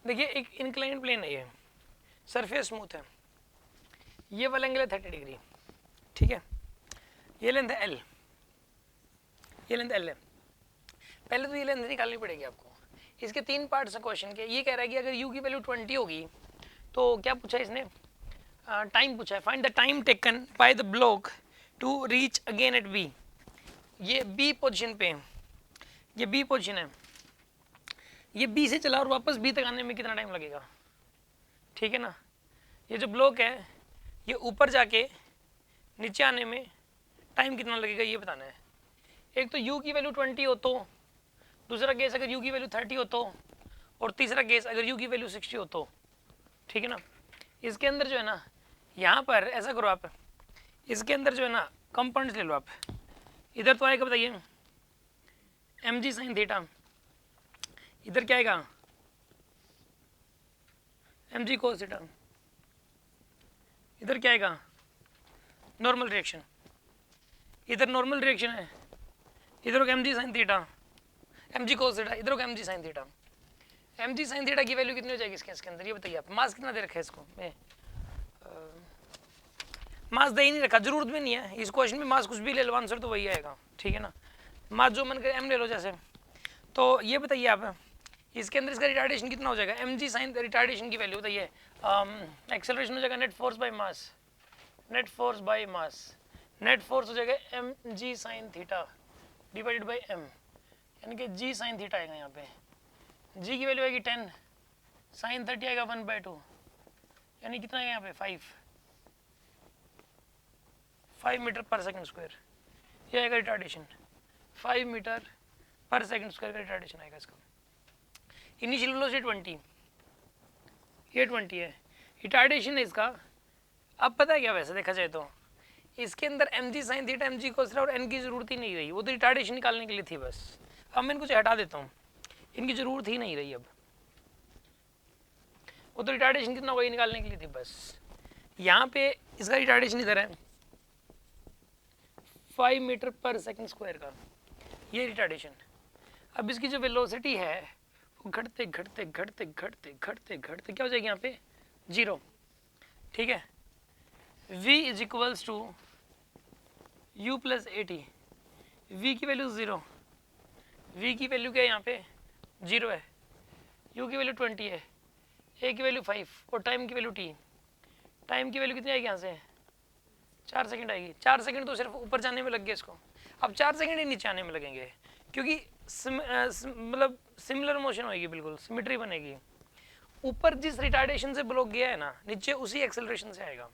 देखिए एक incline plane है, ये सरफेस स्मूथ है, ये वाला एंगल है 30 डिग्री, ठीक है, ये लेंथ है एल, ये लेंथ एल है। पहले तो ये लेंथ निकालनी पड़ेगी आपको। इसके 3 पार्ट्स हैं क्वेश्चन के। ये कह रहा है कि अगर u की वैल्यू 20 होगी तो क्या पूछा है इसने, टाइम पूछा है, find the time taken by the block to reach again at B. ये बी पोजीशन पे, ये बी पोजीशन है, ये बी से चला और वापस बी तक आने में कितना टाइम लगेगा, ठीक है ना। ये जो ब्लॉक है ये ऊपर जाके नीचे आने में टाइम कितना लगेगा ये बताना है। एक तो u की वैल्यू 20 हो तो, दूसरा केस अगर u की वैल्यू 30 हो तो, और तीसरा केस अगर u की वैल्यू 60 हो तो, ठीक है ना। इसके अंदर जो है ना, यहाँ पर ऐसा करो आप, इसके अंदर जो है ना कंपाउंड्स ले लो आप। इधर तो आएगा बताइए mg sin थीटा, इधर क्या आएगा mg cos थीटा, इधर क्या आएगा नॉर्मल रिएक्शन, इधर नॉर्मल रिएक्शन है, इधर होगा mg sin theta, mg cos theta, इधर होगा mg sin theta. mg sin theta की वैल्यू कितनी हो जाएगी इसके अंदर ये बताइए आप। मास कितना दे रखा है इसको, मास दे ही नहीं रखा, जरूरत भी नहीं है इस क्वेश्चन में। मास कुछ भी ले लो, आंसर तो वही आएगा, ठीक है ना। मास जो मन करे m ले लो जैसे। तो ये बताइए आप इसके अंदर इसका रिटार्डेशन कितना हो जाएगा, mg sin रिटार्डेशन की वैल्यू बताइए। एक्सेलरेशन हो जाएगा net force by mass, net force by mass, net force हो जाएगा mg sin theta divided by m, यानी कि g sin थीटा आएगा यहाँ पे। g की वैल्यू आएगी 10, sin 30 आएगा 1/2, यानी कितना आएगा यहाँ पे 5 मीटर पर सेकंड स्क्वायर। ये आएगा रिटार्डेशन, 5 मीटर पर सेकंड स्क्वायर का रिटार्डेशन आएगा इसका। इनिशियल वेलोसिटी 20, ये 20 है, रिटार्डेशन है इसका। अब पता है क्या, वैसे देखा जाए तो इसके अंदर mg sin theta mg cos theta और n की जरूरत ही नहीं रही, वो तो रिटार्डेशन निकालने के लिए थी बस। अब मैं इनको हटा देता हूँ, इनकी जरूरत ही नहीं रही अब, वो तो रिटार्डेशन कितना वही निकालने के लिए थी बस। यहाँ पे इसका रिटार्डेशन इधर है 5 मीटर पर सेकंड स्क्वायर का, ये रिटार्डेशन। अब इसकी जो वेलोसिटी है वो घटते घटते घटते घटते घटते घटते क्या हो जाएगी यहाँ पे 0, ठीक है। v is equals to u plus a t, v की वैल्यू 0, v की वैल्यू क्या है यहाँ पे 0 है, u की वैल्यू 20 है, a की वैल्यू 5 और टाइम की वैल्यू t। टाइम की वैल्यू कितनी आएगी यहाँ से 4 सेकंड आएगी। 4 सेकंड तो सिर्फ ऊपर जाने में लग गए इसको, अब 4 सेकंड ही नीचे आने में लगेंगे, क्योंकि मतलब सिमिलर मोशन होगी, बिल्कुल सिमेट्री बनेगी। ऊपर जिस रिटार्डेशन से ब्लॉक गया है ना, नीचे उसी एक्सेलरेशन से आएगा।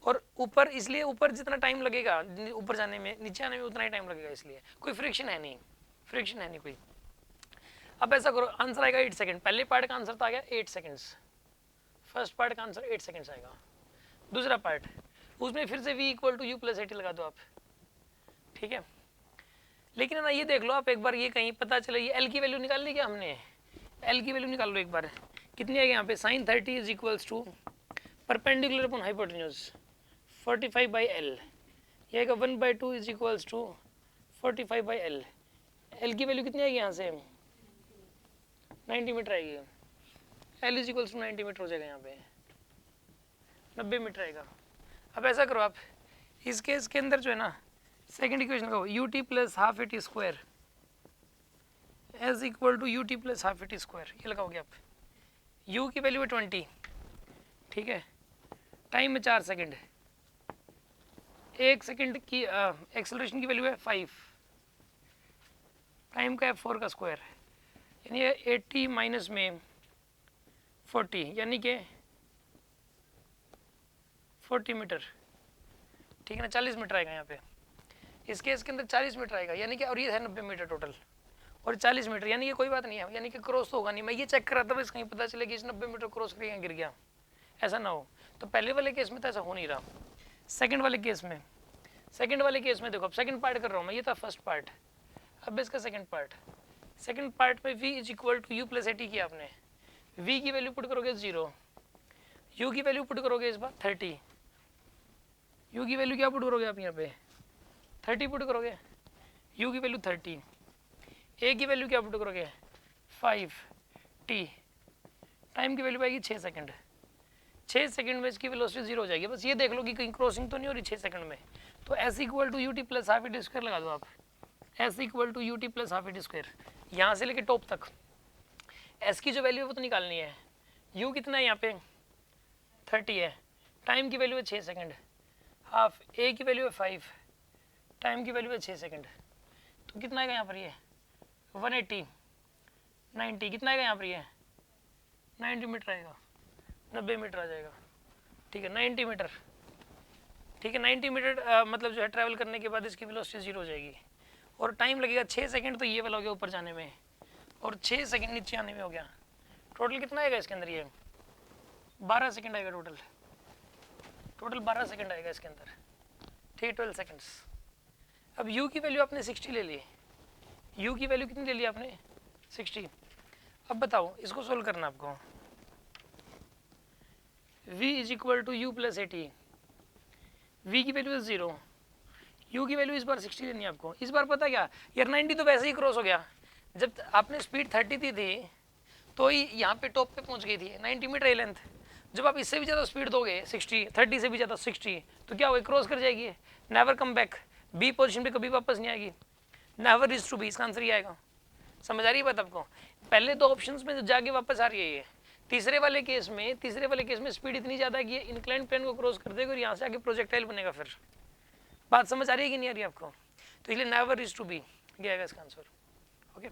और ऊपर इसलिए ऊपर जितना टाइम लगेगा ऊपर जाने में, नीचे आने में उतना ही टाइम लगेगा, इसलिए कोई फ्रिक्शन है नहीं, फ्रिक्शन है नहीं कोई। अब ऐसा करो, आंसर आएगा 8 सेकंड। पहले पार्ट का आंसर तो आ गया 8 सेकंड्स, फर्स्ट पार्ट का आंसर 8 सेकंड्स आएगा। दूसरा पार्ट उसमें फिर से v equal to u plus a t लगा दो आप, ठीक है। लेकिन है ना ये देख लो आप एक बार, ये कहीं पता चले ये l की वैल्यू निकाल ली क्या हमने, l की वैल्यू निकाल लो एक बार, कितनी आएगी यहाँ पे sin 30 is equals to perpendicular upon hypotenuse 45 by l, ये आएगा 1/2 is equals to 45 by l। l की वैल्यू कितनी आएगी यहाँ से 90 मीटर आएगी, l is equals to 90 metre हो जाएगा यहाँ पे, 90 मीटर आएगा। अब ऐसा करो आप, इस केस के अंदर जो है ना सेकेंड इक्वेशन लगाओ, u t plus half a t square as equal to u t plus half a t square, ये लगाओगे आप। u की वैल्यू है 20, ठीक है, टाइम है 4 सेकेंड, 1 सेकेंड की एक्सेलरेशन की वैल्यू है 5, टाइम का है 4 का स्क्वायर, यानी 80 माइनस में 40 यानी कि 40 मीटर, ठीक है ना, 40 मीटर आएगा यहाँ पे। इस केस के अंदर 40 मीटर आएगा, यानी कि और ये है 90 मीटर टोटल, और 40 मीटर यानी कि कोई बात नहीं है, यानी कि क्रॉस तो होगा नहीं। मैं ये चेक कर रहा था बस कहीं पता चले कि इस 90 मीटर क्रॉस करके गिर गया, ऐसा ना हो। तो पहले वाले केस में तो ऐसा हो नहीं रहा, सेकंड वाले केस में, सेकंड वाले केस में देखो, अब सेकंड पार्ट कर रहा हूँ मैं, ये था फर्स्ट पार्ट, अब इसका सेकंड पार्ट। सेकंड पार्ट में v is equal to u plus a t किया आपने, v की वैल्यू पुट करोगे 0, u की वैल्यू पुट करोगे इस बार 30, u की वैल्यू क्या पुट करोगे आप यहाँ पे 30 पुट करोगे, u की वैल्यू 30, a की वैल्यू क्या पुट करोगे 5t, टाइम की वैल्यू आएगी 6 सेकंड। 6 सेकंड में इसकी वेलोसिटी 0 हो जाएगी। बस ये देख लो कि कहीं क्रॉसिंग तो नहीं हो रही 6 सेकंड में। तो s equal to u t plus half t square लगा दो आप, s equal to u t plus half t square, यहाँ से लेके टॉप तक। एस की जो वैल्यू है वो तो निकालनी है। यू कितना है यहाँ पे 30 है, टाइम की वैल्यू है 6 सेकंड, हाफ ए की वैल्यू है 5, टाइम की वैल्यू है 6 सेकंड, तो कितना आएगा यहाँ पर ये 180, 90 कितना आएगा यहाँ पर ये 90 मीटर आएगा, 90 मीटर आ जाएगा। ठीक है 90 मीटर, ठीक है 90 मीटर मतलब जो है ट्रैवल करने के बाद इसकी वेलोसिटी 0 हो जाएगी और टाइम लगेगा 6 सेकंड। तो ये वाला हो गया ऊपर जाने में और 6 सेकंड नीचे आने में हो गया। टोटल कितना आएगा इसके अंदर, ये 12 सेकंड आएगा टोटल, टोटल 12 सेकंड आएगा इसके अंदर। ठीक है 12 सेकंड्स। अब u की वैल्यू आपने 60 ले ली, u की वैल्यू कितनी ले ली आपने 60। अब बताओ इसको सोल्व करना आपको, v is equal to u plus 80, v की वैल्यू 0, u की वैल्यू इस बार 60 लेनी है आपको। इस बार पता क्या यार 90 तो वैसे ही क्रॉस हो गया, जब आपने स्पीड 30 दी थी तो ही यहाँ पे टॉप पे पहुँच गई थी 90 मीटर है लेंथ। जब आप इससे भी ज़्यादा स्पीड दोगे 60, 30 से भी ज़्यादा 60 तो क्या होगा क्रॉस कर जाएगी, never come back, B position पे कभी वापस नहीं आएगी, नेवर रीच टू बी, इसका आंसर ही आएगा। समझ आ रही है बात आपको। पहले दो ऑप्शंस में जाके वापस आ रही है ये, तीसरे वाले केस में स्पीड इतनी ज़्यादा है कि ये इंक्लाइंड प्लेन को क्रॉस कर देगा और यहाँ से आगे प्रोजेक्टाइल बनेगा। फिर बात समझ आ रही है कि नहीं आ रही है आपको। तो इसलिए नेवर रीच टू बी ये आएगा इसका आंसर। ओके